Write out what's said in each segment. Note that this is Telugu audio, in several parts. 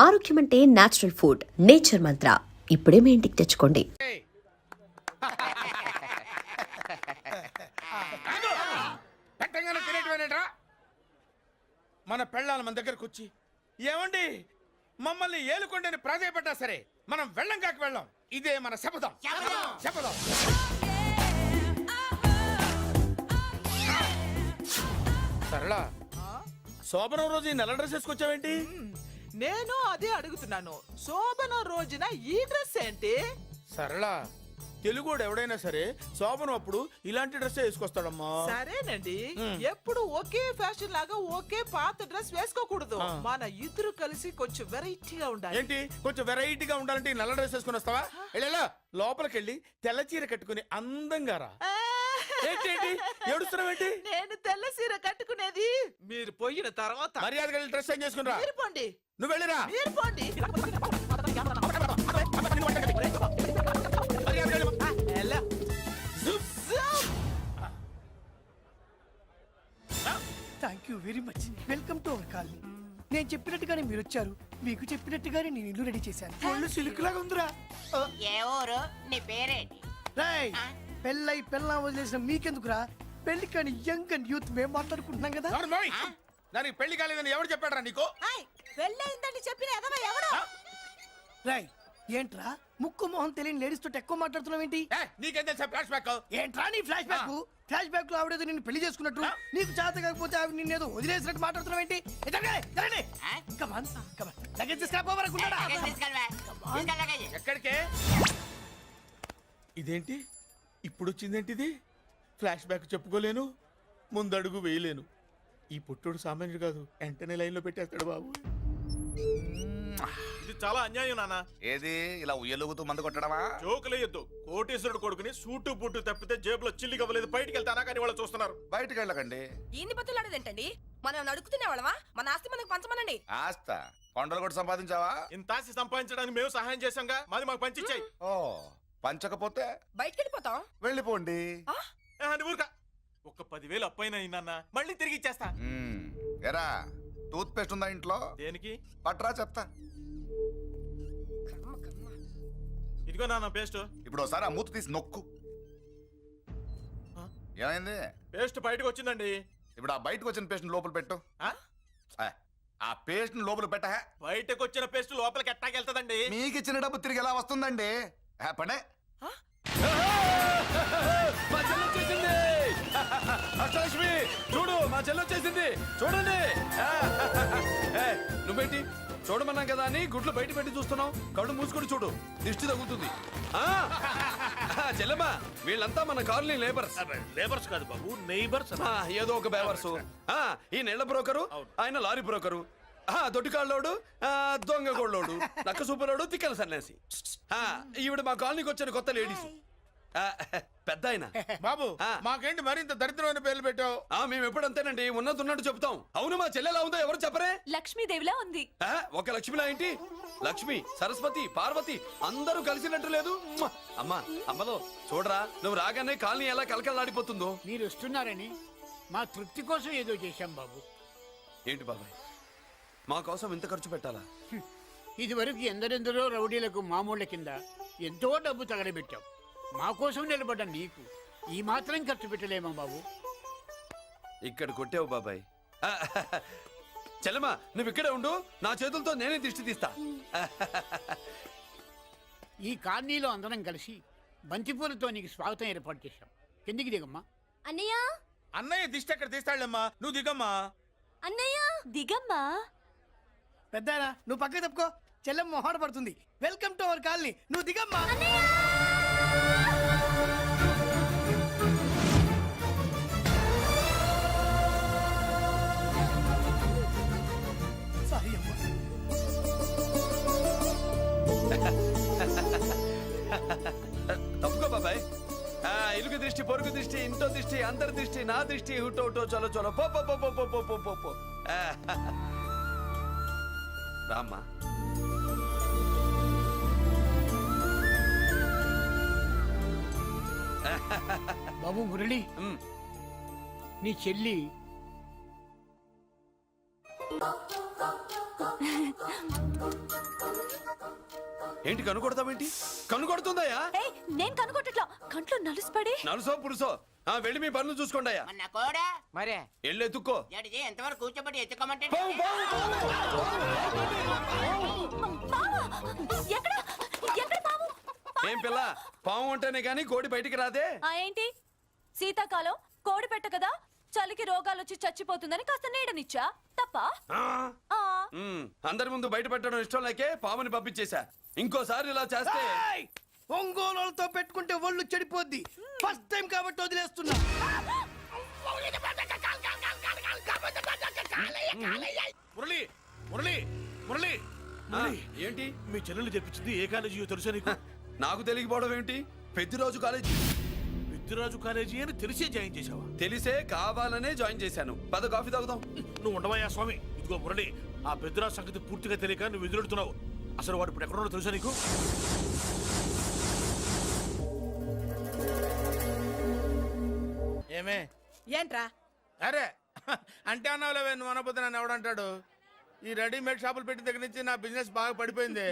ఆరోగ్యం అంటే నేచురల్ ఫుడ్. నేచర్ మంత్ర ఇప్పుడే మీ ఇంటికి తెచ్చుకోండి. మన పెళ్ళాల మన దగ్గరకు వచ్చి ఏమండి మమ్మల్ని ఏలుకొండని ప్రాధాయపడ్డా సరే మనం వెళ్ళం కాక వెళ్ళాం. ఇదే మన శపథం. శపథం. సరళ, శోభనం రోజు ఈ నల్ల డ్రెస్ వేసుకొచ్చావేంటి? నేను అదే అడుగుతున్నాను. శోభన రోజున ఈ డ్రెస్ ఏంటి? సరళ, తెలుగుడు ఎవడైనా సరే శోభనం అప్పుడు ఇలాంటి డ్రెస్ వేసుకొస్తాడమ్మా. సరేనండి, ఎప్పుడు ఒకే ఫ్యాషన్ లాగా ఒకే పాత డ్రెస్ వేసుకోకూడదు. మన ఇద్దరు కలిసి కొంచెం వెరైటీగా ఉండాలి. ఏంటి కొంచెం వెరైటీగా ఉండాలంటే ఈ నల్ల డ్రెస్ వేసుకుని వస్తావా? వెళ్ళా లోపలికి వెళ్ళి తెల్ల చీర కట్టుకుని అందంగా రా. ఏంటి ఏడుస్తున్నావేంటి? నేను తెల్ల చీర కట్టుకునేది మీరు పోయిన తర్వాత. మర్యాదగా వెళ్ళి డ్రెస్ చేంజ్ చేసుకుని రా. మీరు పోండి. నువ్వు వెళ్ళిరా. మీరు పోండి. Thank you very much. Welcome to our colony. నేను చెప్పినట్టుగానే మీరు వచ్చారు, మీకు చెప్పినట్టుగానే నేను ఇల్లు రెడీ చేశాను. ఒళ్ళు సిలుకులాగా ఉందిరా. ఏ ఊరు? నీ పేరేంటి? రాయ్, పెళ్ళై పెళ్ళా వదిలేసిన మీకెందుకురా? పెళ్లి కాని యంగ్ అండ్ యూత్ మేము మాట్లాడుకుంటున్నాం కదా. దానికి పెళ్లి కాలేదని ఎవరు చెప్పాడరా నీకు? పెళ్ళయిందని చెప్పిన ఎదవ ఎవడు? రాయ్, ఏంట్రా ముక్కు మొహం తెలియని లేడీస్ తోటి ఎక్కువ మాట్లాడుతున్నావు ఏంటి? నీకేం తెలుసా ఫ్లాష్ బ్యాక్? ఏంట్రా నీ ఫ్లాష్ బ్యాక్? ఫ్లాష్ బ్యాక్ లో ఆవిడేదో నిన్ను పెళ్లి చేసుకున్నట్టు, నీకు చేత కాకపోతే ఆవిడ నిన్నేదో వదిలేసినట్టు మాట్లాడుతున్నావు ఏంటి? ఎక్కడికే? ఇదేంటి ఇప్పుడు వచ్చిందేంటి? ఇది ఫ్లాష్ బ్యాక్ చెప్పుకోలేను, ముందడుగు వేయలేను. ఈ పుట్టుడు సామాన్యుడు కాదు, వెంటనే లైన్ లో పెట్టేస్తాడు బాబు. ఇది చాలా అన్యాయం నాన్న. ఏది ఇలా ఉయ్యలుగుతూ మందు కొట్టడమా? జోకులేయొద్దు. కోటేశ్వరుడు కొడుకుని సూటు బూటు తప్పితే జేబులో చిల్లి కవ్వలేదు, బయటికి వెళ్తానా కానీ వాళ్ళు చూస్తున్నారు. బయటికి వెళ్ళకండి. ఈయన్ని బతులాడేదేంటండి? మనం అడుగుతున్న వాళ్ళమా? మన ఆస్తి మనకు పంచమనండి. ఆస్త కొండలు కూడా సంపాదించావా? ఇంత ఆస్తి సంపాదించడానికి మేము సహాయం చేశాంగా, మాది మాకు పంచిచ్చాయి. ఓ, పంచకపోతే బయటికి వెళ్ళిపోతాం. వెళ్ళిపోండి. ఊరుక. ఒక్క 10,000 అప్పైనా నాన్న, మళ్ళీ తిరిగి ఇచ్చేస్తా. ఎరా, టూత్ పేస్ట్ ఉందా ఇంట్లో? దేనికి? పట్రా చెప్తా. ఇదిగో నాన్న పేస్ట్. ఇప్పుడు ఒకసారి ఆ మూత తీసి నొక్కు. ఏమైంది? పేస్ట్ బయటకు వచ్చిందండి. ఇప్పుడు ఆ బయటకు వచ్చిన పేస్ట్ లోపల పెట్టు. ఆ పేస్ట్ లోపల పెట్ట. బయటకు వచ్చిన పేస్ట్ లోపలికి ఎట్టాకెళ్తదండి? మీకు ఇచ్చిన డబ్బు తిరిగి ఎలా వస్తుందండి? పడే. మా చెల్లి వచ్చేసింది. అష్టలక్ష్మి చూడు, మా చెల్లి వచ్చేసింది. చూడండి. నువ్వేంటి చూడమన్నాం కదా అని గుడ్లు బయట పెట్టి చూస్తున్నావు? కళ్ళు మూసుకొని చూడు, దిష్టి తగ్గుతుంది. చెల్లెమ్మా, వీళ్ళంతా మన కాలనీ లేబర్స్. లేబర్స్ కాదు బాబు, నైబర్స్. ఏదో ఒక బేవర్స్. ఈ నెళ్ల బ్రోకరు, ఆయన లారీ బ్రోకరు, దొడ్డికాళ్ళోడు, దొంగ గోళ్ళోడు, నక్క సూపరోడు, తిక్కల సన్యాసి. ఈవిడ మా కాలనీకి వచ్చిన కొత్త లేడీస్. పెద్ద ఆయన. బాబు మాకేంటి మరింత దరిద్రమైన పేర్లు పెట్టావు? మేము ఎప్పుడంతేనండి, ఉన్నట్టు చెప్తాం. అవును, మా చెల్లెలా ఉందో ఎవరు చెప్పరే? లక్ష్మీదేవిలా ఉంది. ఒక లక్ష్మిలా ఏంటి? లక్ష్మి, సరస్వతి, పార్వతి అందరూ కలిసినట్టు లేదు. అమ్మా, అమ్మలో చూడరా, నువ్వు రాగానే కాలనీ ఎలా కలకలాడిపోతుందో. మీరు వస్తున్నారని మా తృప్తి కోసం ఏదో చేశాం బాబు. ఏంటి బాబాయ్, మా కోసం ఇంత ఖర్చు పెట్టాలా? ఇదివరకు ఎందరెందరో రౌడీలకు మామూళ్ళ కింద ఎంతో డబ్బు తగలబెట్టాం. మా కోసం నిలబడ్డ నీకు ఈ మాత్రం ఖర్చు పెట్టలేమా బాబు? ఇక్కడ కొట్టావు బాబాయ్. చెల్లెమ్మా, నువ్వు ఇక్కడే ఉండు, నా చేతులతో నేనే దిష్టి తీస్తా. ఈ కాలనీలో అందరం కలిసి బంతిపూలతో నీకు స్వాగతం ఏర్పాటు చేశాం. కిందికి దిగమ్మా. అన్నయ్య. అన్నయ్య దిష్టి ఎక్కడ తీస్తాడమ్మా? నువ్వు దిగమ్మా. అన్నయ్య దిగమ్మా. పెద్దాయనా, నువ్వు పక్కకి తప్పుకో, చెల్లెమ్మ మొహాట పడుతుంది. Welcome to our colony. నువ్వు దిగమ్మా. సారీ అమ్మా. తప్పుకో బాబాయ్. ఇరుగు దృష్టి, పొరుగు దృష్టి, ఇంటో దృష్టి, అందరి దృష్టి, నా దృష్టి, హుటో హుటో, చలో చలో, పో పో పో పో పో పో పో పో. రామ్మా. బాబు మురళి, నీ చెల్లి ఏంటి కనుకొడతావేంటి? కనుకొడుతుందయ్యా? ఏయ్ నేను కనుగొట్టట్లా కంట్లో నలుసుపడి నలుసో పురుసో వెళ్ళి మీ పనులు చూసుకోండి అయ్యా. మన కోడా మరే వెళ్ళి ఎత్తుక్కో. జడిది ఎంతవరకు కూర్చోబెట్టి ఎత్తుకోమంటే పావు, పావు, పావు. ఎక్కడ ఎక్కడ పాము ఏం పిల్ల, పాము ఉంటేనే గాని కోడి బయటికి రాదే. ఏంటి శీతాకాలం కోడి పెట్ట కదా చలికి రోగాలు వచ్చి చచ్చిపోతుందని కాస్త నీడనిచ్చా తప్ప ఆ, అందరి ముందు బయట పెట్టడం ఇష్టం లేకే పాముని పంపించేశా. ఇంకోసారి ఇలా చేస్తే ఏయ్! ఒంగోలులతో పెట్టుకుంటే ఒళ్ళు చెడిపోద్ది. ఫస్ట్ టైం కాబట్టి వదిలేస్తున్నా. మురళి మురళి మురళి ఆ, ఏంటి మీ చెల్లెలు చెప్పించింది ఏ కాలేజీ తెలుసా నీకు? నాకు తెలియకపోవడం ఏంటి? పెద్దిరాజు కాలేజీ. పెద్దిరాజు కాలేజీ అని తెలిసే జాయిన్ చేసావా? తెలిసే కావాలనే జాయిన్ చేశాను. పద కాఫీ తాగుదాం. నువ్వు ఉండవయ్యా స్వామి. ఇదిగో మురళి, ఆ పెద్దిరాజు సంగతి పూర్తిగా తెలియక నువ్వు ఎదురెడుతున్నావు. అసలు వాడు ఇప్పుడు ఎక్కడున్నాడో తెలుసా నీకు? ఏమే ఏంట్రా అరే అంటే అన్నావులేవే, నువ్వు అనకపోతే నన్ను ఎవడంటాడు? ఈ రెడీమేడ్ షాపులు పెట్టిన దగ్గర నుంచి నా బిజినెస్ బాగా పడిపోయింది.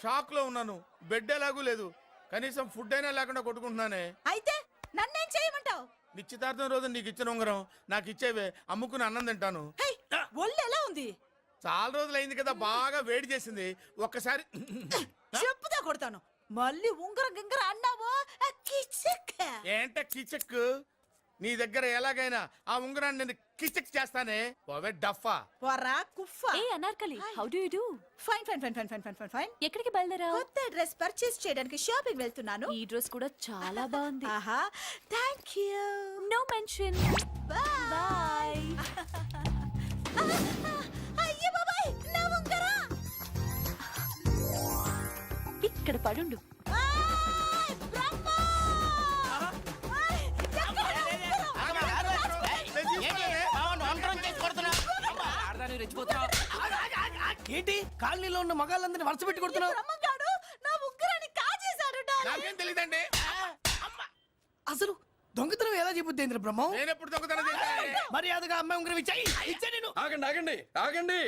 షాక్ లో ఉన్నాను. బెడ్ ఎలాగూ లేదు, కనీసం ఫుడ్ అయినా లేకుండా కొట్టుకుంటున్నానే. అయితే నన్నేం చేయమంటావు? నిశ్చితార్థం రోజు నీకు ఇచ్చిన ఉంగరం నాకు ఇచ్చేవే, అమ్ముకుని అన్నం తింటాను. ఒళ్ళు ఎలా ఉంది? చాలా రోజులు అయింది కదా, బాగా వేడి చేసింది. ఒక్కసారి చెప్పుదా కొడతాను. మళ్ళీ ఉంగరం గింగర అన్నావో ఏంట కిచెక్? నీ దగ్గర ఎలాగైనా ఆ ఉంగరాన్ని నేను కిచెక్ చేస్తానే. పోవే డఫా. పొరా కుఫ్ఫా. ఏ Anarkali how do you do fine fine fine fine fine fine fine fine. ఎక్కడికి బయలుదేరావు? కొత్త డ్రెస్ పర్చేస్ చేయడానికి షాపింగ్ వెళ్తున్నాను. ఈ డ్రెస్ కూడా చాలా బాగుంది. ఆహా thank you. No mention. Bye. అయ్యో బాబాయ్ నా ఉంగరం. ఇక్కడ పడుండు. ఏంటి కాలనీలో ఉన్న మగాళ్ళందరినీ వరుస పెట్టి కొడుతున్నావు? బ్రహ్మంగాడు నా ఉంగరాన్ని కాజేశాడు. నాకేం తెలియదండి. అసలు దొంగతనం ఎలా చెబుద్ది బ్రహ్మం? నేను ఎప్పుడు దొంగతనం చేశాను? మర్యాదగా అమ్మాయి ఉంగరం ఇచ్చాయి. ఇచ్చా నేను. ఆగండి ఆగండి ఆగండి.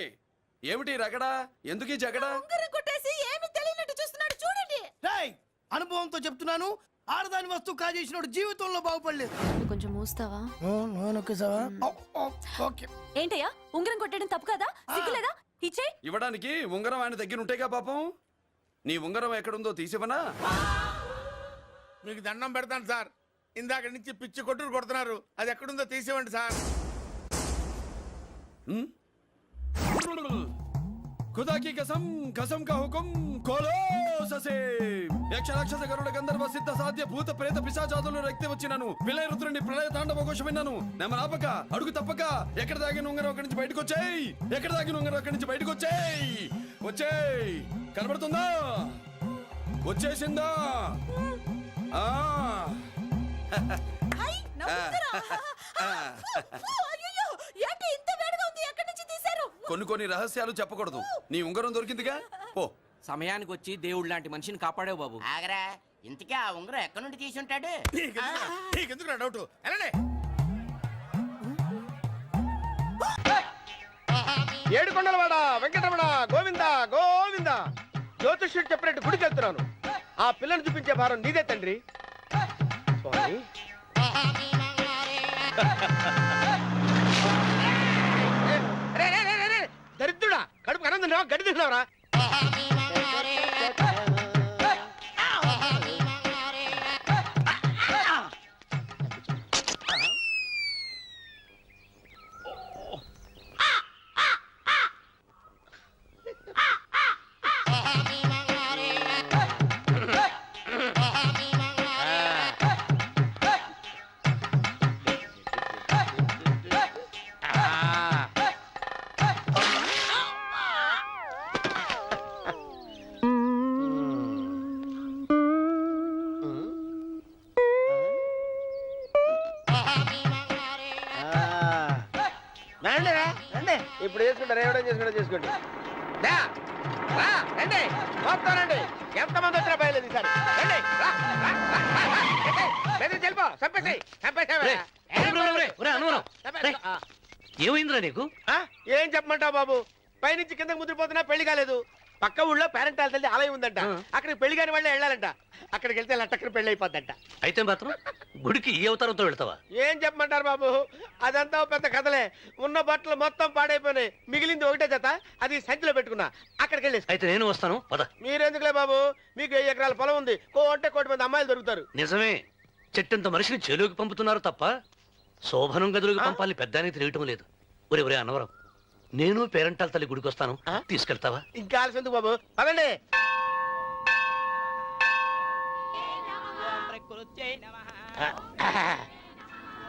ఏమిటి రగడా? ఎందుకు ఈ జగడా? ఉంగరం కొట్టేసి ఏమీ తెలియనట్టు చూస్తున్నాడు చూడండి. రేయ్, అనుభవంతో చెప్తున్నాను, ఆడదాని వస్తువు కాజేసినోడు జీవితంలో బాగుపడలేదు. నువ్వు కొంచెం మూస్తావా? ఓకే. ఏంటయ్యా ఉంగరం కొట్టడం తప్పు కదా? సిగ్గులేదా? ఇచ్చే. ఇవ్వడానికి ఉంగరం ఆయన దగ్గర ఉంటేగా పాపం. నీ ఉంగరం ఎక్కడుందో తీసివనా? మీకు దండం పెడతాను సార్. ఇందాక నుంచి పిచ్చి కొట్టుడు కొడుతున్నారు. అది ఎక్కడుందో తీసేవండి సార్. खुदा की कसम कसम का हुकुम खोलो ससे యక్ష రాక్షస గరుడ గంధర్వ సిద్ధ సాధ్య భూత ప్రేత పిశాచాదులు రక్తి వచ్చినాను విలయ రుద్రుని ప్రళయ తాండవ ఘోషం విన్నాను. నెమరాపక అడుగు తప్పక ఎక్కడ దాగిన ఉంగరం అక్కడి నుంచి బయటకు వచ్చేయ్. ఎక్కడ దాగిన ఉంగరం అక్కడి నుంచి బయటకు వచ్చేయ్. వచ్చేయ్. కనబడుతుందా? వచ్చేసిందా? హై నా ఉంగరం. అయ్యో ఏంటి ఇంత వేడిగా ఉంది? ఎక్కడి నుంచి తీశారు? కొన్ని రహస్యాలు చెప్పకూడదు. నీ ఉంగరం దొరికిందిగా, పో. సమయానికి వచ్చి దేవుడు లాంటి మనిషిని కాపాడావు బాబు. ఆగరా, ఇంతకీ ఆ ఉంగరం ఎక్కడి నుండి తీసి ఉంటాడు? నీకెందుకు నా డౌట్? వెళ్ళండి. ఏడుకొండలవాడ వెంకటరమణ గోవింద గోవింద. జ్యోతిష్యుడు చెప్పినట్టు గుడికి వెళ్తున్నాను. ఆ పిల్లని చూపించే భారం నీదే తండ్రి. స్వామి దరిద్రుడా, కడుపు అన్నం తిన్నావా గడ్డి తిన్నావరా? ఇప్పుడు చేసుకుంటారు, ఏమైనా చేసుకోండి. రండి వస్తానండి. ఎంతమంది వచ్చినా బయలుదేరి ఈసారి. రండి వెళ్ళిపో. ఏమైందిరా నీకు? ఏం చెప్పమంటావు బాబు? పైనుంచి కిందకి ముద్రిపోతున్నా పెళ్లి కాలేదు. పక్క ఊళ్ళో పేరెంటాల తల్లి ఆలయం ఉందంట. అక్కడికి పెళ్లి కాని వాళ్ళే వెళ్ళాలంట. అక్కడికి వెళ్తే లట్టక్కన పెళ్లి అయిపోద్దంట. అయితే మాత్రం గుడికి ఈ అవతారంతో వెళ్తావా? ఏం చెప్పమంటారు బాబు, అదంతా ఓ పెద్ద కథలే. ఉన్న బట్టలు మొత్తం పాడైపోయినాయి, మిగిలింది ఒకటే జత, అది సంచిలో పెట్టుకున్నా. అక్కడికి వెళ్ళేసి అయితే నేను వస్తాను పద. మీరెందుకులే బాబు, మీకు 1000 ఎకరాల పొలం ఉంది, కోటి మంది అమ్మాయిలు దొరుకుతారు. నిజమే, చెట్టంత మనిషిని చేలోకి పంపుతున్నారు తప్ప శోభనం గదులకు పంపాలని పెద్దానికి తెలియటం లేదు. ఒరే అన్నవరం, నేను పేరెంటాల తల్లి గుడికి వస్తాను, తీసుకెళ్తావా? ఇంకా ఆలస్యం ఎందుకు బాబు, పదండి.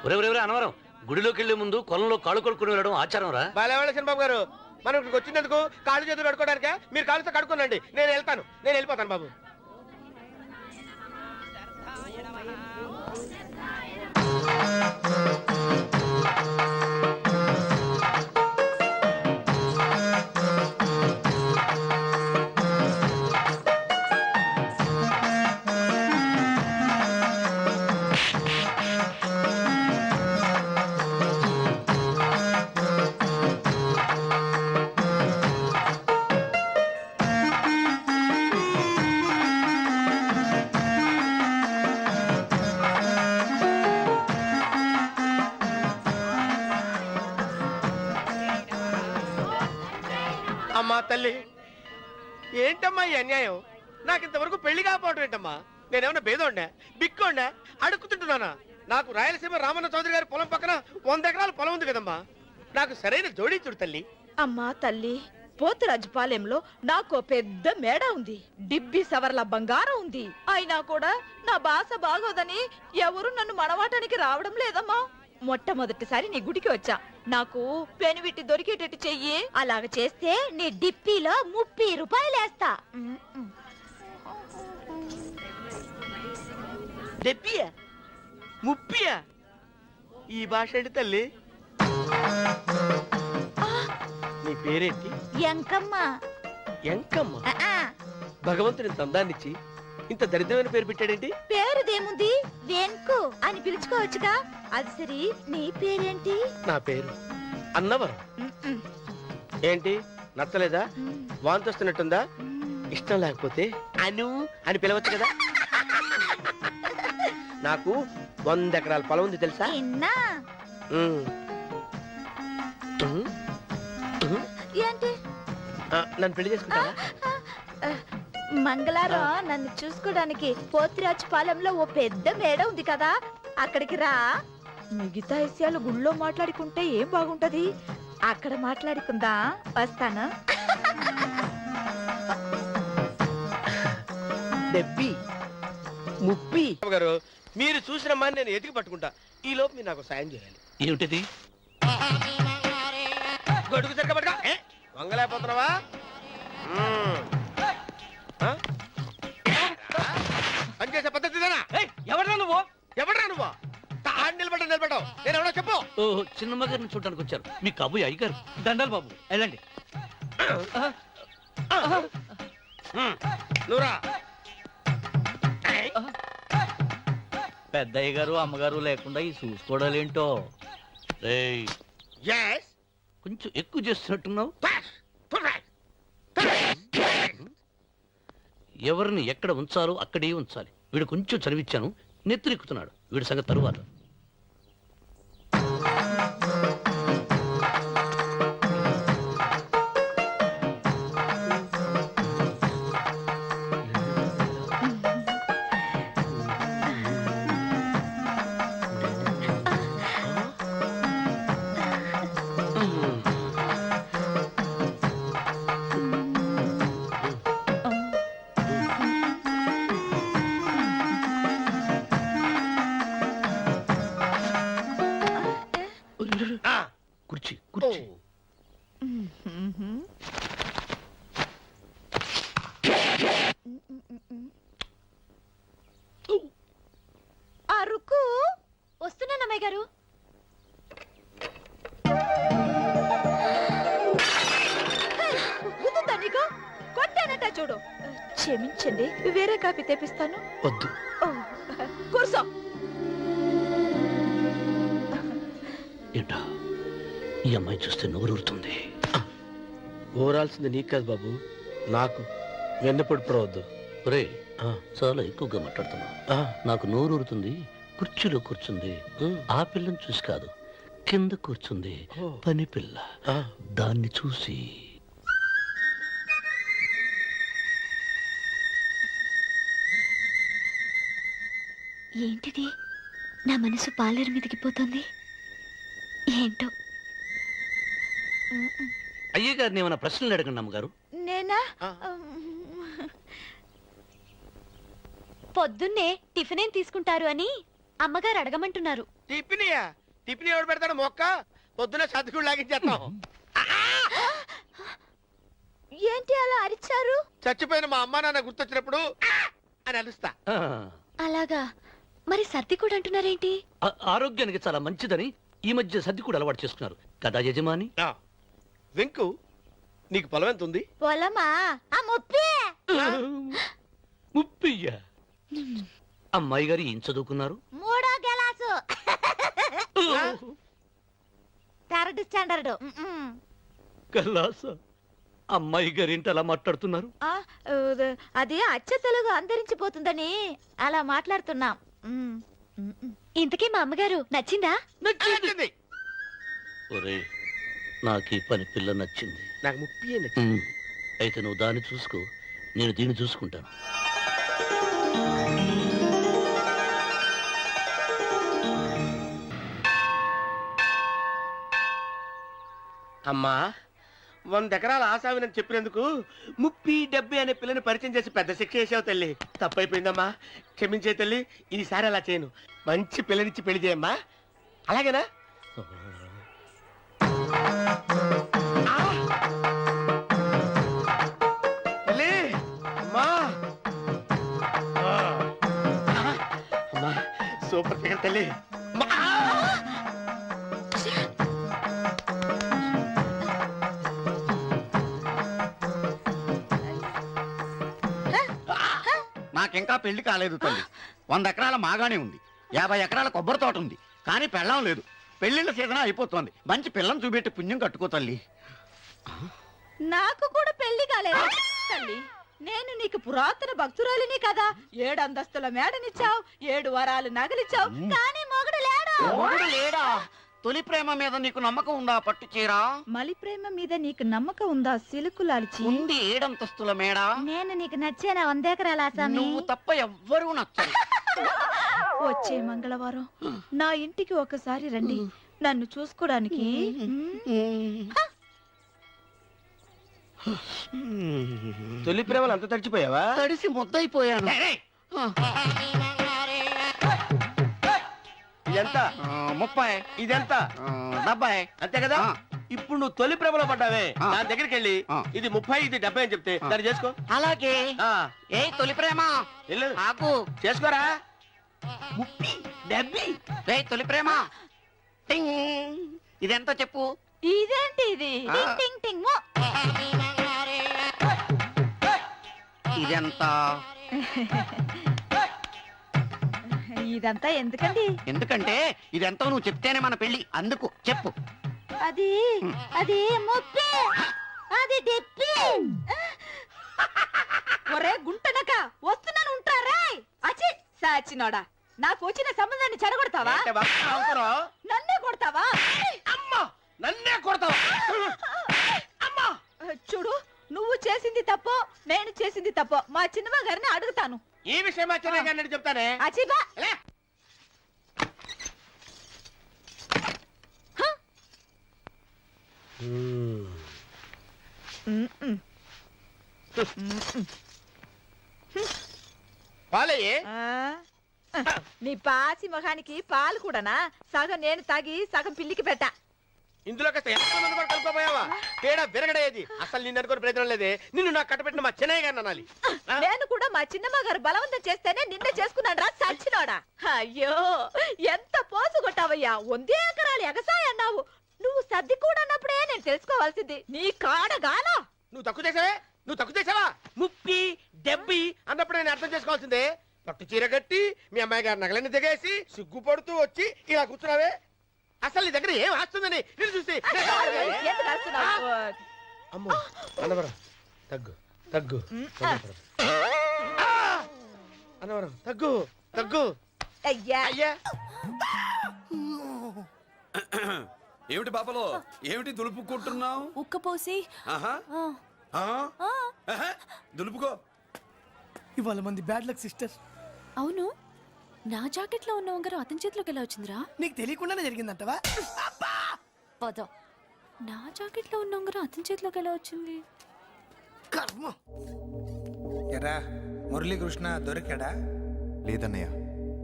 ఒరే అన్నవరం, గుడిలోకి వెళ్లే ముందు కొలంలో కాళ్ళు కొడుకుని వెళ్ళడం ఆచారం రా. బాలేవాళ్ళ చంద్రబాబు గారు, మనం ఇక్కడికి వచ్చినందుకు కాళ్ళు చేతులు కడుక్కోవడానికే. మీరు కాళ్ళతో కడుక్కోనండి, నేను వెళ్తాను. నేను వెళ్ళిపోతాను బాబు. అమ్మా తల్లి, ఏంటమ్మా ఈ అన్యాయం? నాకు ఇంతవరకు పెళ్లి కాకపోవడం ఏంటమ్మా? నేనేమన్నా బేదోండా, బిక్కోండా, అడుక్కుతుంటున్నానా? నాకు రాయలసీమ రామన్న చౌదరి గారి పొలం పక్కన 100 ఎకరాల పొలం ఉంది కదమ్మా. నాకు సరైన జోడీ చూడు తల్లి. అమ్మా తల్లి, పోతురాజుపాలెంలో నాకు పెద్ద మేడ ఉంది, డిబ్బి సవర్ల బంగారం ఉంది. అయినా కూడా నా భాష బాగోదని ఎవరు నన్ను మనవాటానికి రావడం లేదమ్మా. మొట్టమొదటిసారి నీ గుడికి వచ్చా, నాకు పెనువిట్టి దొరికేటట్టు చెయ్యి. అలాగ చేస్తే నీ డిప్పిలో 30 రూపాయలు వేస్తా. డెబ్బియా, ముప్పియా? ఈ భాష ఏంటి తల్లి? నీ పేరేంటి? ఎంకమ్మ. ఎంకమ్మ? భగవంతుని తందాన్నిచ్చి ఇంత దరిద్రమైన పేరు పెట్టాడేంటి? పేరుదేముంది, వెంకు అని పిలుచుకోవచ్చుగా. అది సరి, నీ పేరేంటి? నా పేరు అన్నవరం. ఏంటి నచ్చలేదా? వాంతి వస్తున్నట్టుందా? ఇష్టం లేకపోతే అను అని పిలవచ్చు కదా. నాకు 100 ఎకరాల పొలం ఉంది తెలుసా? ఏంటి? నన్ను పెళ్లి చేసుకుంటావా? మంగళారం నన్ను చూసుకోవడానికి పోతిరాజుపాలెంలో ఓ పెద్ద మేడ ఉంది కదా, అక్కడికి రా. మిగతా విషయాలు గుళ్ళో మాట్లాడుకుంటే ఏం బాగుంటది, అక్కడ మాట్లాడుకుందా. వస్తాను. డెబ్బి ముప్పి గారు, మీరు చూసిన అమ్మాయిని నేను ఎతికి పట్టుకుంటా. ఈ లోపు మీరు నాకు సాయం చేయాలి. ఏమిటిది? గొడుగు సరిగ్గా పట్టుకో. వంగలేకపోతున్నావా? పనిచేసే పద్ధతి ఎవడరా నువ్వు? నిలబడ్డావు. నేను ఎవడో చెప్పు. ఓ చిన్నమ్మ గారిని చూడడానికి వచ్చారు, మీ కాబోయే అయ్యగారు. దండాలు బాబు, వెళ్ళండి. నువ్వురా. పెద్దయ్య గారు అమ్మగారు లేకుండా ఈ చూసుకోవడాలేంటో. కొంచెం ఎక్కువ చేస్తున్నట్టున్నావు. ఎవరిని ఎక్కడ ఉంచాలో అక్కడే ఉంచాలి. వీడు కొంచెం చదివిచ్చాను, నెత్తిరెక్కుతున్నాడు. వీడి సంగతి తరువాత. కుర్చీ కుర్చీ. అరుకు వస్తున్నానమ్మాయి గారు. నీకు కొట్టానట చూడు. క్షమించండి, వేరే కాపీ తెప్పిస్తాను. వద్దు. కూర్చో. ఏంటా ఈ అమ్మాయి చూస్తే నోరూరుతుంది. ఊరాల్సింది నీకు కాదు బాబు, నాకు వెన్నెప్పుడు పడవద్దు. ఒరే చాలా ఎక్కువగా మాట్లాడుతున్నా. నాకు నోరు ఊరుతుంది. కుర్చీలో కూర్చుంది ఆ పిల్లని చూసి కాదు, కింద కూర్చుంది పని పిల్ల, దాన్ని చూసి. ఏంటిది? నా మనసు పాలేరు మీదకి పోతుంది. ఏంటో. అయ్య గారిని ఏమైనా ప్రశ్నలు అడగండి అమ్మగారు. నేనా? పొద్దున్నే టిఫిన్ ఏం తీసుకుంటారు అని అమ్మగారు అడగమంటున్నారు. టిఫినియా? టిఫిన్ ఎవడు పెడతాడు మొక్క? పొద్దున సర్దుకుడు లాగించేస్తాం. ఏంటి అలా అరిచారు? చచ్చిపోయిన మా అమ్మ నాన్న గుర్తొచ్చినప్పుడు అని అలుస్తా. అలాగా? మరి సర్ది కూడా అంటున్నారేంటి? ఆరోగ్యానికి చాలా మంచిదని ఈ మధ్య సర్ది కూడా అలవాటు చేసుకున్నారు కదా యజమాని. వెంకు, నీకు పొలం ఎంత ఉంది? పొలమా? ముప్పయ్య. అమ్మాయి గారు ఏం చదువుకున్నారు? 3వ క్లాసు, 3rd స్టాండర్డ్. కల్లాస. అమ్మాయి గారు ఏంటి అలా మాట్లాడుతున్నారు? అది అచ్చ తెలుగు అంతరించిపోతుందని అలా మాట్లాడుతున్నాం. ఇంతకీ మా అమ్మగారు నచ్చిందా? నచ్చింది. ఒరే, నాకు ఈ పని పిల్ల నచ్చింది. నాకు 30 నచ్చింది. అయితే నువ్వు దాన్ని చూసుకో, నేను దీన్ని చూసుకుంటాను. అమ్మా, 100 ఎకరాల ఆసావినని చెప్పినందుకు 30-70 అనే పిల్లని పరిచయం చేసి పెద్ద శిక్ష చేసావు తల్లి. తప్పైపోయిందమ్మా, క్షమించే తల్లి. ఈసారి అలా చేయను. మంచి పిల్లనిచ్చి పెళ్లి చేయమ్మా. అలాగేనా? తల్లి, అమ్మా, అమ్మా, సూపర్ ఫిగర్ తల్లి. నాకింకా పెళ్లి కాలేదు తల్లి. 100 ఎకరాల మాగానే ఉంది, 50 ఎకరాల కొబ్బరి తోట ఉంది, కానీ పెళ్ళం లేదు. పెళ్లిళ్ళ సీజన్ అయిపోతుంది. మంచి పిల్లని చూపెట్టి పుణ్యం కట్టుకో తల్లి. నాకు కూడా పెళ్లి కాలేదు తల్లి. నేను నీకు పురాతన భక్తురాలిని కదా. 7 అంతస్తుల మేడనిచ్చావు, 7 వరాలు నగలిచ్చావు, కానీ మొగుడు లేడు. మొగుడు లేడా? తొలి ప్రేమ మీద నీకు నమ్మకం ఉందా? పట్టు చీరా. మలి ప్రేమ మీద నీకు నమ్మకం ఉందా? సిలుకులాల్చి ఉంది 7 అంతస్తుల మేడ. నేను నీకు నచ్చేనా? 100 ఎకరాల ఆసామి. నువ్వు తప్ప ఎవ్వరూ నచ్చరు. వచ్చే మంగళవారం నా ఇంటికి ఒకసారి రండి, నన్ను చూసుకోవడానికి. తొలి ప్రేమలు అంత తడిచిపోయావా? తడిసి ముద్దయిపోయాను. ఇదెంత? 30. ఇదెంత? 70. అంతే కదా. ఇప్పుడు నువ్వు తొలి ప్రేమలో పడ్డావే, దాని దగ్గరికి వెళ్ళి ఇది 30 ఇది 70 అని చెప్తే దాన్ని చేసుకో. అలాగే. ఏ తొలి ప్రేమ వెళ్ళు, ఆకు చేసుకోరా. 30, 70. రే తొలి ప్రేమ, టింగ్. ఇదెంత చెప్పు? ఇదేంటి ఇది? టింగ్ టింగ్ టింగ్ మో. ఇదెంత? ఇదంతా ఎందుకండి? ఎందుకంటే ఇదెంతో నువ్వు చెప్తేనే మన పెళ్లి. అందుకు చెప్పు. అది అది 30. అది 70. ఒరే గుంటనక, వస్తున్నాను ఉంటారా? అచి సాచినోడా, నాకు వచ్చిన సంబంధాన్ని చెడగొడతావా? నన్నే కొడతావా? అమ్మా, నన్నే కొడతావా? అమ్మా, చూడు, నువ్వు చేసింది తప్పో నేను చేసింది తప్పో మా చిన్నమ్మ గారిని అడుగుతాను. ఈ విషయం మా చిన్న గారిని చెప్తానే. అచిబా పాలయ్యే. నీ పాసి మొహానికి పాలు కూడానా? సగం నేను తాగి సగం పిల్లికి పెట్టా. ఇందులో కాస్త ఎంతమంది కూడా కలుపుకోపోయావా? తేడా విరగడేది. అసలు నిన్ను అనుకుని ప్రయోజనం లేదే. నిన్ను నాకు కట్టబెట్టిన మా చెన్నయ్య గారిని అనాలి. నేను కూడా మా చిన్నమ్మ గారు బలవంతం చేస్తేనే నిన్నే చేసుకున్నాడు రా సచ్చినోడా. అయ్యో, ఎంత పోసు కొట్టావయ్యా. 100 ఎకరాలు ఎగసాయి అన్నావు. నువ్వు సర్ది కూడా అన్నప్పుడే నేను తెలుసుకోవాల్సింది. నీ కాడగాల. నువ్వు తక్కువ చేసావే, నువ్వు తక్కువ చేసావా? 30, 70 అన్నప్పుడు నేను అర్థం చేసుకోవాల్సిందే. పట్టు చీర కట్టి మీ అమ్మాయి గారి నగలన్నీ దిగేసి సిగ్గుపడుతూ వచ్చి ఇలా కూర్చున్నావే. అసలు నీ దగ్గర ఏం వస్తుందని నేను చూసి. ఎందుకు అరుస్తున్నావు? అమ్మో, అన్నవరం తగ్గు. తగ్గు అన్నవరం తగ్గు తగ్గు అయ్యా అయ్యా ఏమిటి పాపలో ఏమిటి దులుపుకుంటున్నావు? ఉక్కపోసి ఆహా ఆ? ఆహా, దులుపుకో. ఇవాళ మంది బ్యాడ్ లక్ సిస్టర్. అవును, నా జాకెట్ లో ఉన్న ఉంగరం అతని చేతిలోకి ఎలా వచ్చిందిరా? నీకు తెలియకుండానే జరిగిందంటవా? పద. నా జాకెట్ లో ఉన్న ఉంగరం అతని చేతిలోకి ఎలా వచ్చింది? కర్మ. ఎరా మురళీకృష్ణ దొరికాడా? లేదన్నయ్య,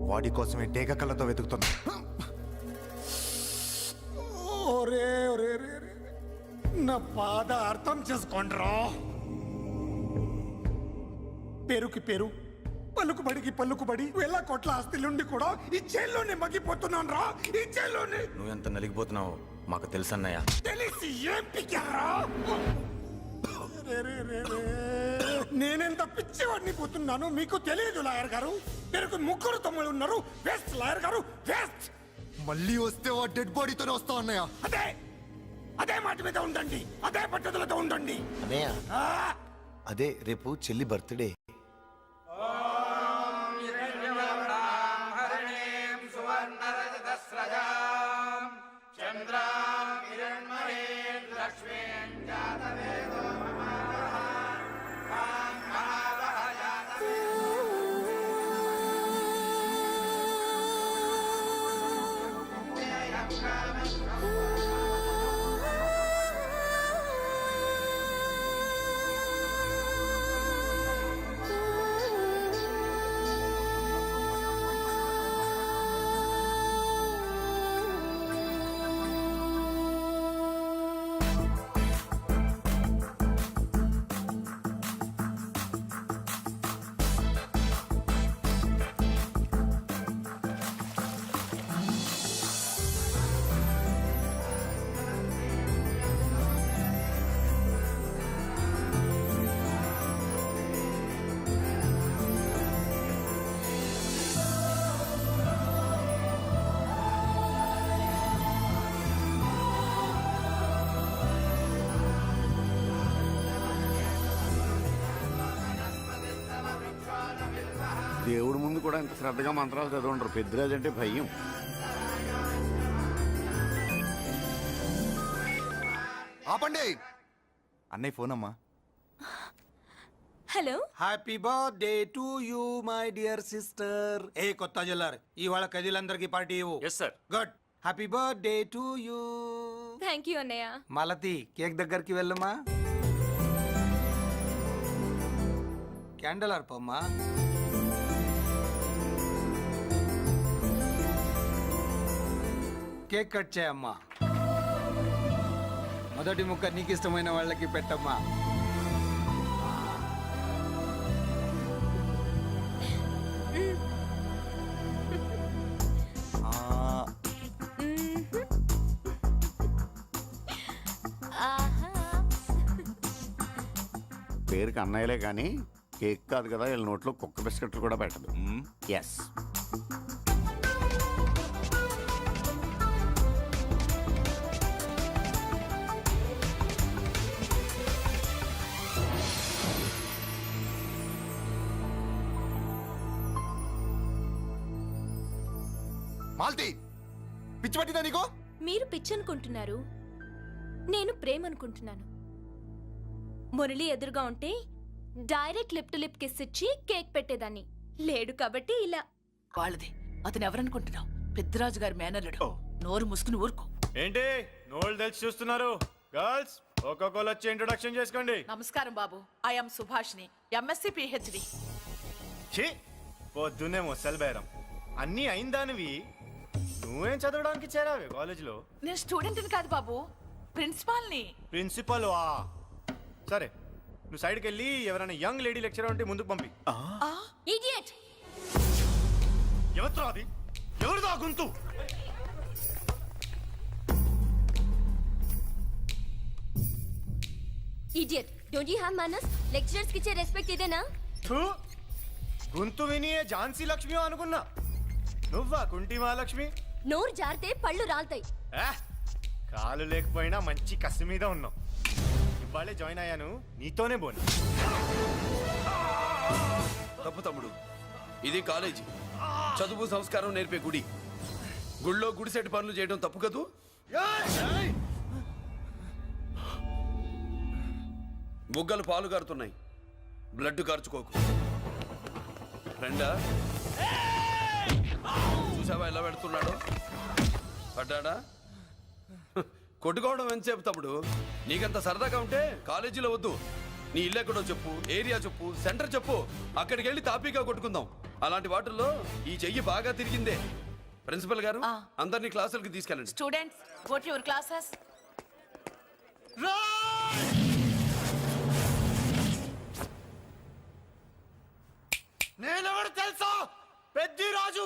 వాడి కోసమే డేగ కళ్ళతో వెతుకుతున్నా. ఒరే ఒరే ఒరే ఒరే, నా బాధ అర్థం చేసుకోండిరా. పేరుకి పేరు, పలుకుబడికి పలుకుబడి, వేల కోట్ల ఆస్తిలుండి కూడా ఈ జైల్లోనే మగ్గిపోతున్నాను రా, ఈ జైల్లోనే. నువ్వెంత నలిగిపోతున్నావో మాకు తెలుసన్నయ్య. తెలిసి ఏం పిక్కారా? నేనెంత పిచ్చివాడిని పోతున్నాను మీకు తెలియదు లాయర్ గారు. పేరుకు ముగ్గురు తమ్ముళ్ళు ఉన్నారు. వేస్ట్ లాయర్ గారు, వేస్ట్. మళ్ళీ వస్తే ఆ డెడ్ బాడీతోనే వస్తావు అన్నయ్య. అదే అదే మాట మీద ఉండండి, అదే పట్టుదలతో ఉండండి. అన్నయ్య, అదే రేపు చెల్లి బర్త్డే. దేవుడి ముందు కూడా ఇంత శ్రద్ధగా మంత్రాలు చదవంటారు. పెద్దరాజు అంటే భయం. ఆపండి, అన్నయ్య ఫోన్ అమ్మా. Hello, happy birthday to you my dear sister. ఏ కొత్త జిల్లార్ ఇవాళ కదిలందరికీ పార్టీ ఇవ్వు. Yes sir. Good. Happy birthday to you. Thank you అన్నయ్య. మాలతి, కేక్ దగ్గరికి వెళ్ళమ్మా. క్యాండల్ అర్పమ్మా. కేక్ కట్ చేయమ్మా. మొదటి ముక్క నీకు ఇష్టమైన వాళ్ళకి పెట్టమ్మా. పేరుకి అన్నయ్యలే కానీ కేక్ కాదు కదా, వీళ్ళ నోట్లో కుక్క బిస్కెట్లు కూడా పెట్టదు. ఎస్. మాల్తి, పిచ్చి పట్టిందా నీకు? మీరు పిచ్చి అనుకుంటున్నారు, నేను ప్రేమ అనుకుంటున్నాను. మురళి ఎదురుగా ఉంటే direct lip to lip kiss ఇచ్చి కేక్ పెట్టేదాన్ని. లేడు కాబట్టి ఇలా. వాళ్ళది. అతను ఎవరనుకుంటున్నావు? పెద్దరాజు గారి మేనల్లుడు. నోరు ముసుకుని ఊరుకో. ఏంటి నోళ్ళు తెలిసి చూస్తున్నారు? గర్ల్స్ ఒక్కొక్కరు వచ్చి ఇంట్రొడక్షన్ చేసుకోండి. నమస్కారం బాబు, ఐఎమ్ సుభాష్ని, ఎంఎస్సి పిహెచ్డి. ఛీ, పొద్దున్నే ముసలి బేరం. అన్నీ అయిందానివి నువ్వేం చదవడానికి చేరావే కాలేజీలో? నేను స్టూడెంట్ని కాదు బాబు, ప్రిన్సిపాల్ని. ప్రిన్సిపల్ వా? సరే, నువ్వు సైడ్కి వెళ్ళి ఎవరైనా యంగ్ లేడీ లెక్చరర్ ఉంటే ముందుకు పంపి. ఇడియట్! ఎవరితో అది? ఎవరిదో ఆ గొంతు? ఇడియట్! డోంట్ యు హావ్ మనస్? లెక్చరర్స్ కి ఇచ్చే రెస్పెక్ట్ ఇదేనా? గొంతు విని ఝాన్సీ లక్ష్మి అనుకున్నా. నువ్వా కుంటి మహాలక్ష్మి? నోరు జారితే పళ్ళు రాల్తాయి. కాలు లేకపోయినా మంచి కసి మీద ఉన్నావు. ఇవాళే జాయిన్ అయ్యాను నీతోనే బోని. తప్పు తమ్ముడు, ఇది కాలేజీ, చదువు సంస్కారం నేర్పే గుడి. గుళ్ళో గుడిసెట్టి పనులు చేయడం తప్పు కదూ? బుగ్గలు పాలు కారుతున్నాయి, బ్లడ్ కార్చుకోకు. ఫ్రెండా, చూసావా ఎలా పెడుతున్నాడు? పడ్డాడా? కొట్టుకోవడం ఎంతసేపు తమ్ముడు? నీకంత సరదాగా ఉంటే కాలేజీలో వద్దు. నీ ఇల్లు ఎక్కడో చెప్పు, ఏరియా చెప్పు, సెంటర్ చెప్పు, అక్కడికి వెళ్ళి తాపీగా కొట్టుకుందాం. అలాంటి వాటిల్లో ఈ చెయ్యి బాగా తిరిగిందే. ప్రిన్సిపల్ గారు, అందరినీ క్లాసులకి తీసుకెళ్ళండి. Students, go to your classes. నేనెవడు తెలుసా? పెద్దిరాజు,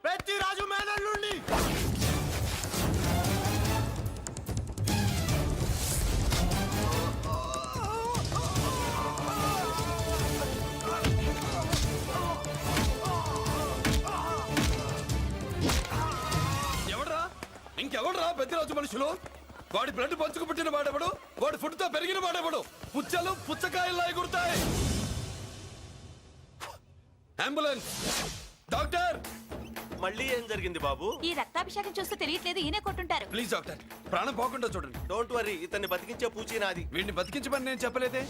పెద్దిరాజు మేనల్లుండి. ఎవడ్రా? ఇంకెవడ్రా పెద్దిరాజు మనుషులు? వాడి బ్లడ్ పంచుకు పుట్టిన వాడెవడు? వాడి ఫుడ్ తో పెరిగిన వాడెవడు? పుచ్చలు పుచ్చకాయల్లా ఎగురుతాయి. Ambulance, doctor. మళ్ళీ ఏం జరిగింది బాబు? ఈ రక్తాభిషేకం చూస్తే తెలియట్లేదు, ఈయనే కొట్టుంటారు. ప్లీజ్ డాక్టర్, ప్రాణం పోకుండా చూడండి. డోంట్ వరీ, ఇతన్ని బతికించే పూచి నాది. వీడిని బతికించమని నేను చెప్పలేదే.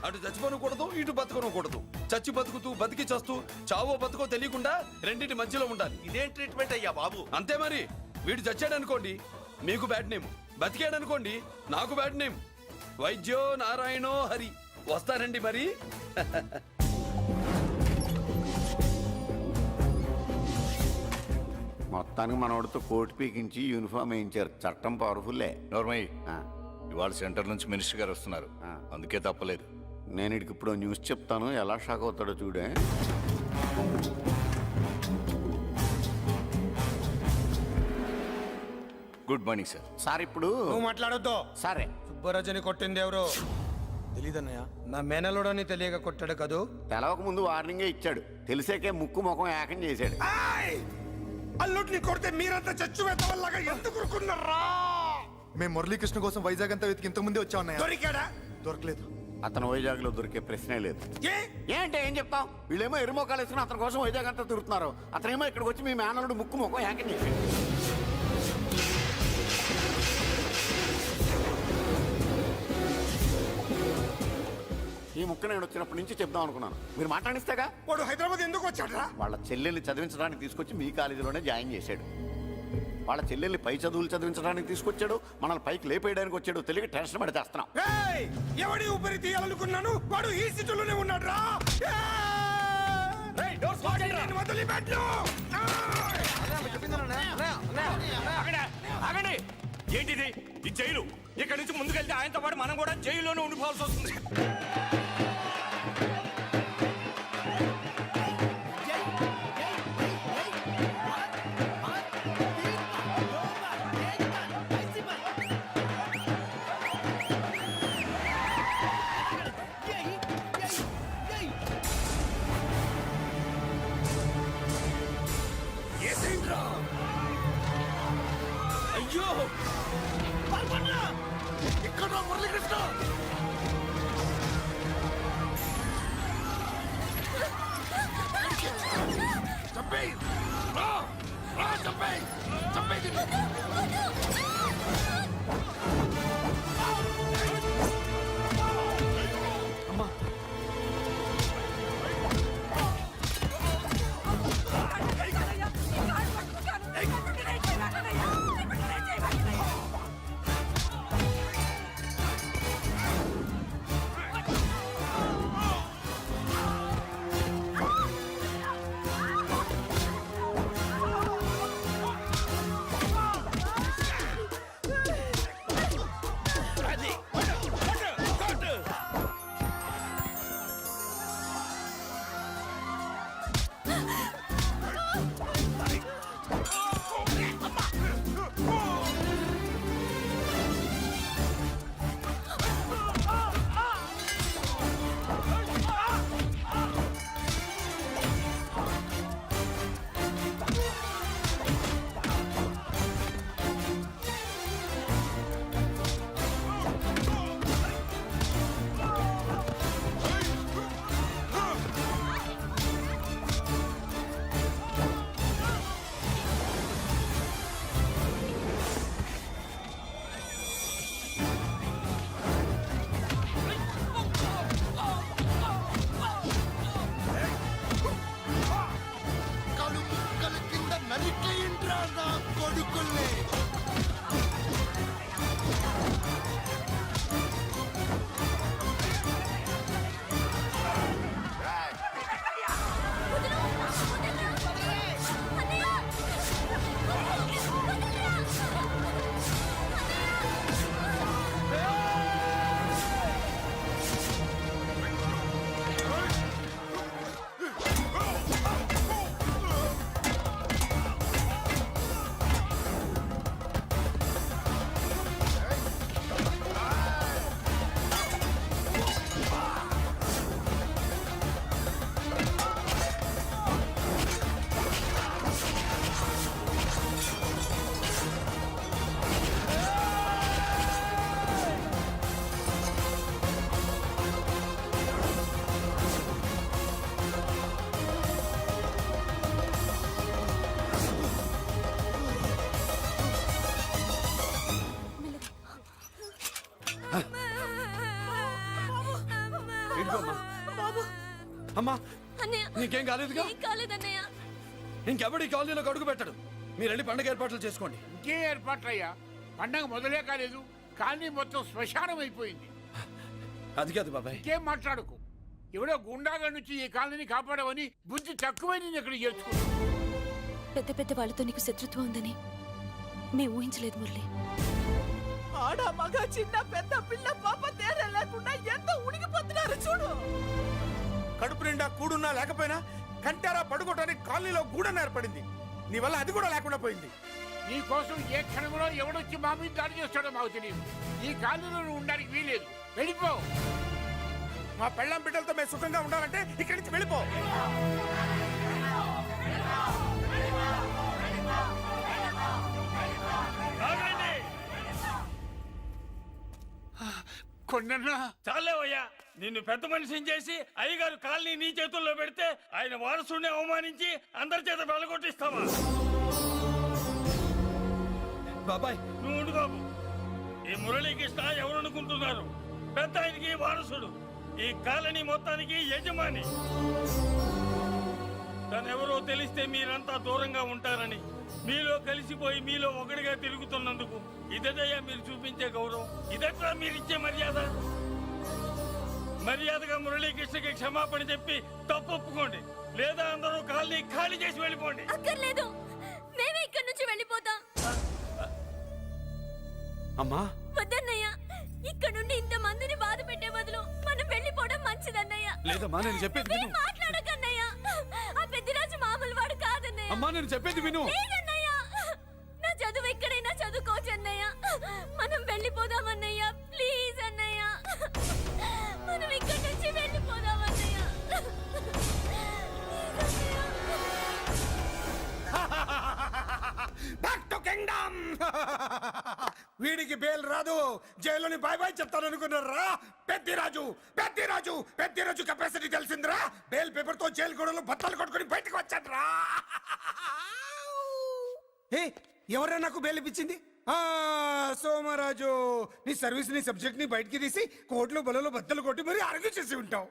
అటు చచ్చిపోనకూడదు, ఇటు బతకనకూడదు. చచ్చి బతుకుతూ, బతికి చస్తూ, చావో బతుకో తెలియకుండా రెండింటి మధ్యలో ఉండాలి. ఇదేం ట్రీట్మెంట్ అయ్యా బాబు? అంతే మరి. వీడు చచ్చాడనుకోండి, మీకు బ్యాడ్ నేమ్. బతికాడనుకోండి, నాకు బ్యాడ్ నేమ్. వైద్యో నారాయణో హరి. వస్తారండి మరి. మొత్తానికి మనోడితో కోట్ పీకించి యూనిఫామ్ వేయించారు. చట్టం పవర్ఫుల్లే. నోర్మయ్య, ఇవాళ సెంటర్ నుంచి మినిస్టర్ గారు వస్తున్నారు, అందుకే తప్పలేదు. నేను ఇడికి ఇప్పుడు న్యూస్ చెప్తాను, ఎలా షాక్ అవుతాడో చూడే. Good morning sir. సార్ ఇప్పుడు నువ్వు మాట్లాడొద్దు. సరే, సుబ్బరాజుని కొట్టింది ఎవరు? తెలీదన్నయ్య. నా మేనలోడని తెలియక కొట్టాడు కదూ. తెలవక ముందు వార్నింగే ఇచ్చాడు, తెలిసాకే ముక్కు ముఖం ఏకం చేశాడు. అల్లుడిని కొడితే మీరంతా చచ్చు వెతవల్లాగా ఎందుకు ఉరుకున్నారా? మేము మురళీకృష్ణ కోసం వైజాగ్ అంతా వెతికి ఇంతకు ముందే వచ్చా ఉన్నాయా? దొరికాడా? దొరకలేదు. అతను వైజాగ్ లో దొరికే ప్రశ్నే లేదు. ఏంటే ఏం చెప్తాం? వీళ్ళేమో ఎరుమోకాలు వేసుకుని అతని కోసం వైజాగ్ అంతా తిరుగుతున్నారు. అతనేమో ఇక్కడికి వచ్చి మీ మేనలుడు ముక్కు ముఖం ఏకం చేశాడు. ఈ ముక్క నేను వచ్చినప్పటి నుంచి చెప్దాం అనుకున్నాను, మీరు మాట్లాడిస్తాగా. వాడు హైదరాబాద్ ఎందుకు వచ్చాడ్రా? వాళ్ళ చెల్లెల్ని చదివించడానికి తీసుకొచ్చి మీ కాలేజీలోనే జాయిన్ చేశాడు. వాళ్ళ చెల్లెల్ని పై చదువులు చదివించడానికి తీసుకొచ్చాడు, మనల్ని పైకి లేపేయడానికి వచ్చాడు. తెలియక టెన్షన్ పడి చేస్తున్నాం. ఎవడి ఊపిరి తీయాలనుకున్నాను, వాడు ఈ సిటీలోనే ఉన్నాడ్రా. వదిలిపెట్టు. ఆగండి, ఏంటిది? ఈ జైలు. ఇక్కడి నుంచి ముందుకెళ్తే ఆయనతో పాటు మనం కూడా జైల్లోనే ఉండిపోవాల్సి వస్తుంది. అయ్యో, ఇక్కడ మురళీకృష్ణ. అమ్మా అన్నయ్య నీకేం కాలేదుగా? ఏం కాలేదన్నయ్య. ఇంకెవడి కాలనీలో అడుగు పెట్టడు. మీరు వెళ్ళి పండుగ ఏర్పాట్లు చేసుకోండి. ఇంకే ఏర్పాట్లయ్యా, పండగ మొదలే కాలేదు కానీ మొత్తం శ్మశానం అయిపోయింది. అది కాదు బాబాయ్. ఇంకేం మాట్లాడుకు. ఎవడో గుండాగా నుంచి ఈ కాలనీని కాపాడమని బుద్ధి తక్కువై నేను ఇక్కడ చేర్చుకున్నాను. పెద్ద పెద్ద వాళ్ళతో నీకు శత్రుత్వం ఉందని మేము ఊహించలేదు మురళి. ఆడ మగ చిన్న పెద్ద పిల్ల పాప తేడా లేకుండా ఎంత ఉనికిపోతున్నారు చూడు. కడుపు నిండా కూడున్నా లేకపోయినా కంటారా పడుకోవటానికి కాలనీలో గూడన్న ఏర్పడింది. నీ వల్ల అది కూడా లేకుండా పోయింది. నీ కోసం ఏ క్షణంలో ఎవడొచ్చి మా మీద దాడి చేస్తాడో మాకు తెలియదు. ఈ కాలనీలో నువ్వు ఉండడానికి వీలేదు. వెళ్ళిపో. మా పెళ్ళాం బిడ్డలతో మేము సుఖంగా ఉండాలంటే ఇక్కడి నుంచి వెళ్ళిపో. కొండన్నా చాలేవయ్యా, నిన్ను పెద్ద మనిషిని చేసి అయ్యగారు కాలనీ నీ చేతుల్లో పెడితే ఆయన వారసుని అవమానించి అందరి చేత వెళ్ళగొట్టిస్తావా? బాబాయ్ నువ్వు ఉండు బాబు. ఈ మురళీకృష్ణ ఎవరనుకుంటున్నారు? పెద్ద ఆయనకి వారసుడు, ఈ కాలనీ మొత్తానికి యజమాని. తనెవరో తెలిస్తే మీరంతా దూరంగా ఉంటారని మీలో కలిసిపోయి మీలో ఒకటిగా తిరుగుతున్నందుకు ఇదయ్యా మీరు చూపించే గౌరవం. ఇదట్లా మీరిచ్చే మర్యాద. మర్యాదగా మురళీకృష్ణకి క్షమాపణ చెప్పి తప్పు ఒప్పుకోండి, లేదా అందరూ కాలనీ ఖాళీ చేసి వెళ్ళిపోండి. అక్కర్లేదు, మేమే ఇక్కడి నుంచి వెళ్ళిపోతాం. అమ్మా వద్దన్నయ్య, ఇక్కడ నుండి ఇంత మందిని బాధ పెట్టే బదులు మనం వెళ్ళిపోవడం మంచిదన్నయ్య. లేదమ్మా, నేను చెప్పేది విను. మాట్లాడకన్నయ్య, ఆ పెద్దిరాజు మామూలు వాడు కాదన్నయ్య. అమ్మా నేను చెప్పేది విను. లేదన్నయ్య, నా చదువు ఎక్కడైనా చదువుకోవచ్చు అన్నయ్య. మనం వెళ్ళిపోదామన్నయ్య, ప్లీజ్ అన్నయ్య. మనం ఇక్కడి నుంచి వెళ్ళిపోదామన్నయ్య. Back to kingdom. వీడికి బెయిల్ రాదు, జైల్లోని బాయ్ బాయ్ చెప్తాను అనుకున్నారా? పెద్దిరాజు పెద్దిరాజు పెద్దిరాజు కెపాసిటీ తెలిసిందిరా. బెయిల్ పేపర్ తో జైలు గోడలు బట్టలు కొట్టుకుని బయటకు వచ్చాడ్రా. ఎవరైనా నాకు బెయిల్ ఇప్పించింది? సోమరాజు, నీ సర్వీస్ ని సబ్జెక్ట్ ని బయటికి తీసి కోర్టులో బలలో బద్దలు కొట్టి మరి అరగు చేసి ఉంటావు.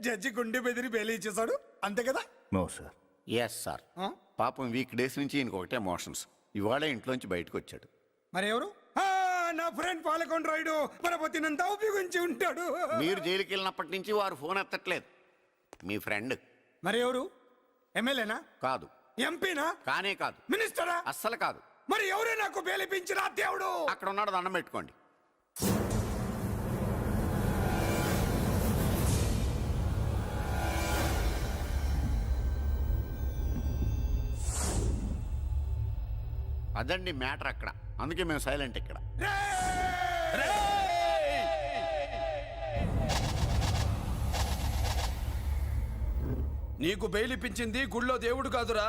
జడ్జి గుండె బెదిరి బెయిల్ ఇచ్చేసాడు, అంతే కదా? No sir. Yes sir. పాపం వీక్ డేస్ నుంచి ఈయనకు ఒకటే మోషన్స్. ఇవాళ ఇంట్లోంచి బయటకు వచ్చాడు. మరి ఎవరు? నా ఫ్రెండ్ పాలకొండ రాయుడు పరపతినంతా ఉపయోగించి ఉంటాడు. మీరు జైలుకి వెళ్ళినప్పటి నుంచి వారు ఫోన్ ఎత్తట్లేదు. మీ ఫ్రెండ్. మరి ఎవరు? ఎమ్మెల్యేనా? కాదు. ఎంపీనా? కానే కాదు. మినిస్టరా? అస్సలు కాదు. మరి ఎవరే నాకు బేలిపించిన దేవుడు? అక్కడ ఉన్నాడు, దండం పెట్టుకోండి. అదండి మ్యాటర్ అక్కడ. అందుకే మేము సైలెంట్ ఇక్కడ. నీకు బెయిలిపించింది గుళ్ళో దేవుడు కాదురా,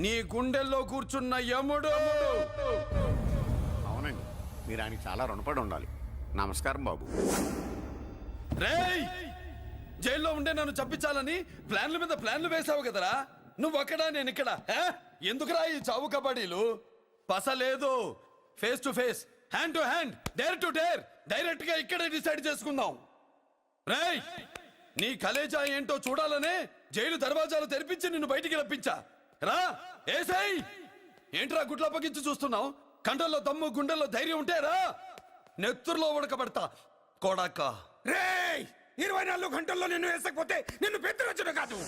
నీ గుండెల్లో కూర్చున్న యముడు. అవునండి, మీరు ఆయనకి చాలా రుణపడి ఉండాలి. నమస్కారం బాబు. రేయ్, జైల్లో ఉండే నన్ను చంపించాలని ప్లాన్ల మీద ప్లాన్లు వేసావు కదరా. నువ్వు అక్కడా నేను ఇక్కడ. ఎందుకురా ఈ చావు కబడ్డీలు? పస లేదు, face to face, hand to hand, dare to dare, direct గా ఇక్కడే డిసైడ్ చేసుకుందాం. రేయ్, నీ కలేజా ఏంటో చూడాలనే జైలు దర్వాజాలు తెరిపించి నిన్ను బయటికి రప్పించా. రా ఏసై. ఏంట్రా గుడ్ల పగించి చూస్తున్నావు? కండల్లో దమ్ము గుండెల్లో ధైర్యం ఉంటే రా, నెత్తురులో ఉడకబడతా కొడాక. రేయ్, 24 గంటల్లో నిన్ను వేసకపోతే నిన్ను పెద్దరొచ్చుడు కాదు.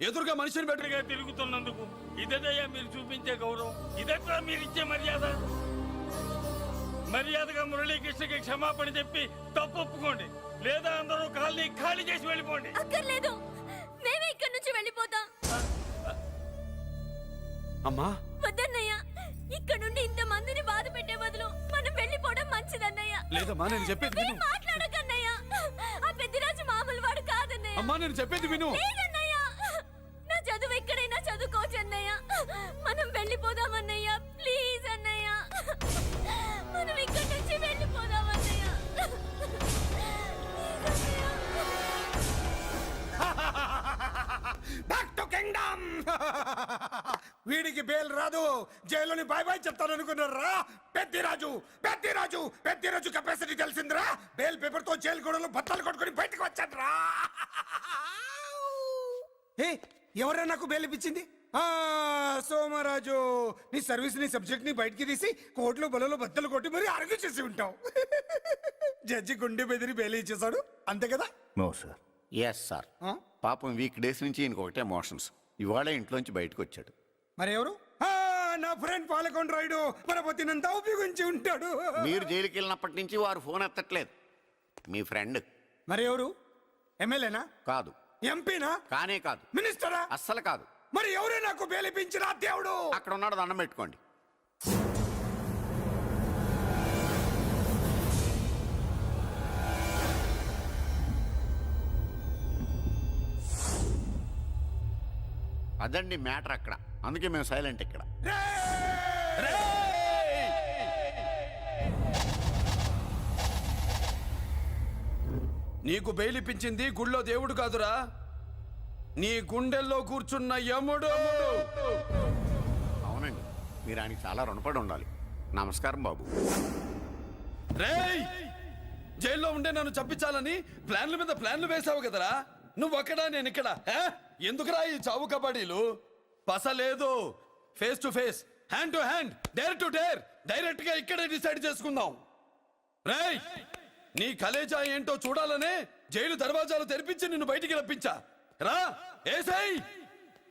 ఎదురుగా మనిషిని బెటర్గా తిరుగుతున్నందుకు ఇదయ్యా మీరు చూపించే గౌరవం. ఇదట్లా మీరిచ్చే మర్యాద. మర్యాదగా మురళీకృష్ణకి క్షమాపణ చెప్పి తప్పు ఒప్పుకోండి, లేదా అందరూ కాలనీ ఖాళీ చేసి వెళ్ళిపోండి. అక్కర్లేదు, మేమే ఇక్కడి నుంచి వెళ్ళిపోతాం. అమ్మా వద్దన్నయ్య, ఇక్కడ నుండి ఇంత మందిని బాధ పెట్టే బదులు మనం వెళ్ళిపోవడం మంచిదన్నయ్య. లేదమ్మా, నేను చెప్పేది విను. మాట్లాడకన్నయ్య, ఆ పెద్దిరాజు మామూలు వాడు కాదన్నయ్య. అమ్మా నేను చెప్పేది విను. లేదన్నయ్య, నా చదువు ఎక్కడైనా చదువుకోవచ్చు అన్నయ్య. మనం వెళ్ళిపోదామన్నయ్య, ప్లీజ్ అన్నయ్య. మనం ఇక్కడి నుంచి వెళ్ళిపోదామన్నయ్య. Back to kingdom. వీడికి బెయిల్ రాదు, జైల్లోని బాయ్ బాయ్ చెప్తాను అనుకున్నారా? పెద్దిరాజు పెద్దిరాజు పెద్దిరాజు కెపాసిటీ తెలిసిందిరా. బెయిల్ పేపర్ తో జైలు గోడలు బట్టలు కొట్టుకుని బయటకు వచ్చాడ్రా. ఏ ఎవరైనా నాకు బెయిల్ ఇప్పించింది? సోమరాజు, నీ సర్వీస్ ని సబ్జెక్ట్ ని బయటికి తీసి కోర్టులో బలలో బద్దలు కొట్టి మరి ఆర్గ్యూ చేసి ఉంటావు. జడ్జి గుండె బెదిరి బెయిల్ ఇచ్చేసాడు, అంతే కదా? No sir. Yes sir. పాపం వీక్ డేస్ నుంచి ఈయనకు ఒకటే మోషన్స్. ఇవాళ ఇంట్లోంచి బయటకు వచ్చాడు. మరి ఎవరు? నా ఫ్రెండ్ పాలకొండ రాయుడు పరపతినంతా ఉపయోగించి ఉంటాడు. మీరు జైలుకి వెళ్ళినప్పటి నుంచి వారు ఫోన్ ఎత్తట్లేదు. మీ ఫ్రెండ్. మరి ఎవరు? ఎమ్మెల్యేనా? కాదు. ఎంపీనా? కానే కాదు. మినిస్టరా? అస్సలు కాదు. మరి ఎవరే నాకు బేలిపించిన దేవుడు? అక్కడ ఉన్నాడు, దండం పెట్టుకోండి. అదండి మ్యాటర్ అక్కడ. అందుకే మేము సైలెంట్ ఇక్కడ. నీకు బెయిలిపించింది గుళ్ళో దేవుడు కాదురా, నీ గుండెల్లో కూర్చున్న యముడు. అవునండి, మీరు ఆయనకి చాలా రుణపడి ఉండాలి. నమస్కారం బాబు. రేయ్, జైల్లో ఉండే నన్ను చంపించాలని ప్లాన్ల మీద ప్లాన్లు వేసావు కదరా. నువ్వు అక్కడా, నేను ఇక్కడ. ఎందుకురా ఈ చావు కబడ్డీలు? పస లేదు. Face to face, hand to hand, dare to dare, direct గా ఇక్కడే డిసైడ్ చేసుకుందాం. రేయ్, నీ కలేజా ఏంటో చూడాలనే జైలు దర్వాజాలు తెరిపించి నిన్ను బయటికి రప్పించా. రా ఏసై.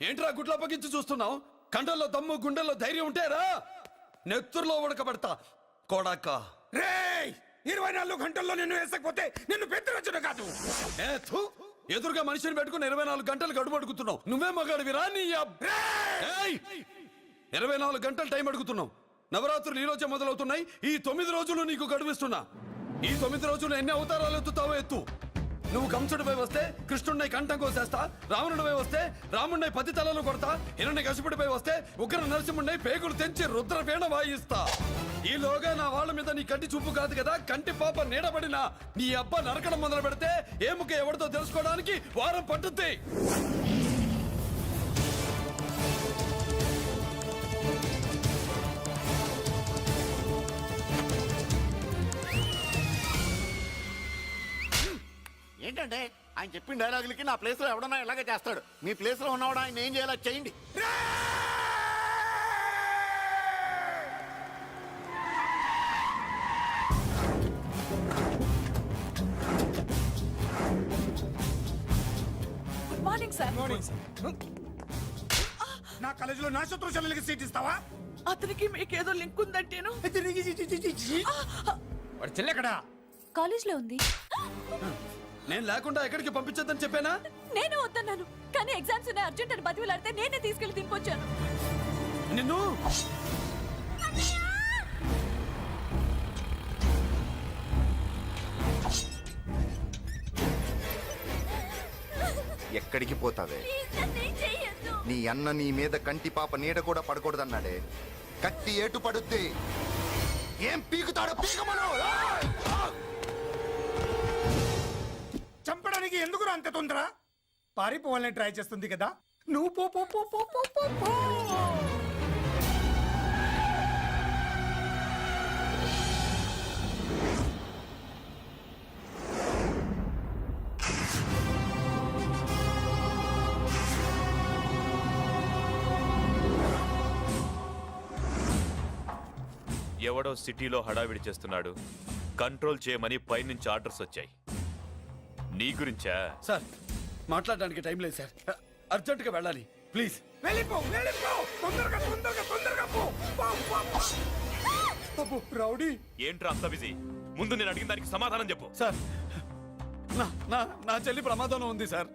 ఏంట్రా గుడ్ల పగించి చూస్తున్నావు? కండల్లో దమ్ము, గుండెల్లో ధైర్యం ఉంటే రా, నెత్తుర్లో ఉడకబడతా కొడాక. రేయ్, 24 గంటల్లో నిన్ను వేసకపోతే నిన్ను పెద్దరొచ్చుడు కాదు. ఎదురుగా మనిషిని పెట్టుకుని 24 గంటలు గడుపు అడుగుతున్నావు. నువ్వే మగాడివిరా? నీ 24 గంటలు టైం అడుగుతున్నావు. నవరాత్రులు ఈ రోజే మొదలవుతున్నాయి. ఈ 9 రోజులు నీకు గడువిస్తున్నా. ఈ 9 రోజులు ఎన్ని అవతారాలు ఎత్తుతావో ఎత్తు. నువ్వు కంసుడిపై వస్తే కృష్ణుడిని కంఠం కోసేస్తా, రావణుడిపై వస్తే రాముడిని 10 తలలు కొడతా, హిరణ్యకశిపుడిపై వస్తే ఉగ్ర నరసింహుడిని పేగులు తెంచి రుద్రవీణ వాయిస్తా. ఈలోగా నా వాళ్ళ మీద నీ కంటి చూపు కాదు కదా, కంటి పాప నీడబడినా నీ అబ్బ నరకడం మొదలు పెడితే ఏముక ఎవరితో తెలుసుకోవడానికి వారం పట్టుద్ది. ఏంటంటే ఆయన చెప్పిన డైలాగులకి నా ప్లేస్ లో ఎవడన్నా ఇలాగే చేస్తాడు. మీ ప్లేస్ లో ఉన్నవాడు ఆయన ఏం చేయాలో చేయండి. Good morning sir. నా కాలేజీలో నా శత్రు చెల్లెలకి సీట్ ఇస్తావా? అతనికి మీకేదో లింక్ ఉందంటేను. వాడు చెల్లెక్కడా? కాలేజ్ లో ఉంది. నేను లేకుండా ఎక్కడికి పంపించొద్దని చెప్పానా? నేను వద్దన్నాను, కానీ ఎగ్జామ్స్ ఉన్నాయి అర్జెంట్ అని బతిలాడితే నేనే తీసుకెళ్లి దింపొచ్చాను. నిన్ను ఎక్కడికి పోతావే? నీ అన్న నీ మీద కంటి పాప నీడ కూడా పడకూడదన్నాడే. కత్తి ఏటు పడుద్ది. ఏం పీకుతాడో పీకమను. చంపడానికి ఎందుకు అంత తొందర? పారిపోవాలని ట్రై చేస్తుంది కదా. నువ్వు పో పో పో పో పో పో పో. ఎవడో సిటీలో హడావిడి చేస్తున్నాడు, కంట్రోల్ చేయమని పైనుంచి ఆర్డర్స్ వచ్చాయి. నీ గురించా? సార్, మాట్లాడడానికి టైం లేదు సార్, అర్జెంటుగా వెళ్ళాలి. ప్లీజ్ వెళ్ళిపో, వెళ్ళిపో, తొందరగా తొందరగా తొందరగా పో. అబ్బో రౌడీ. ఏంట్రా అంత బిజీ? ముందు నేను అడిగిన దానికి సమాధానం చెప్పు. సార్, నా చెల్లి ప్రమాదంలో ఉంది సార్.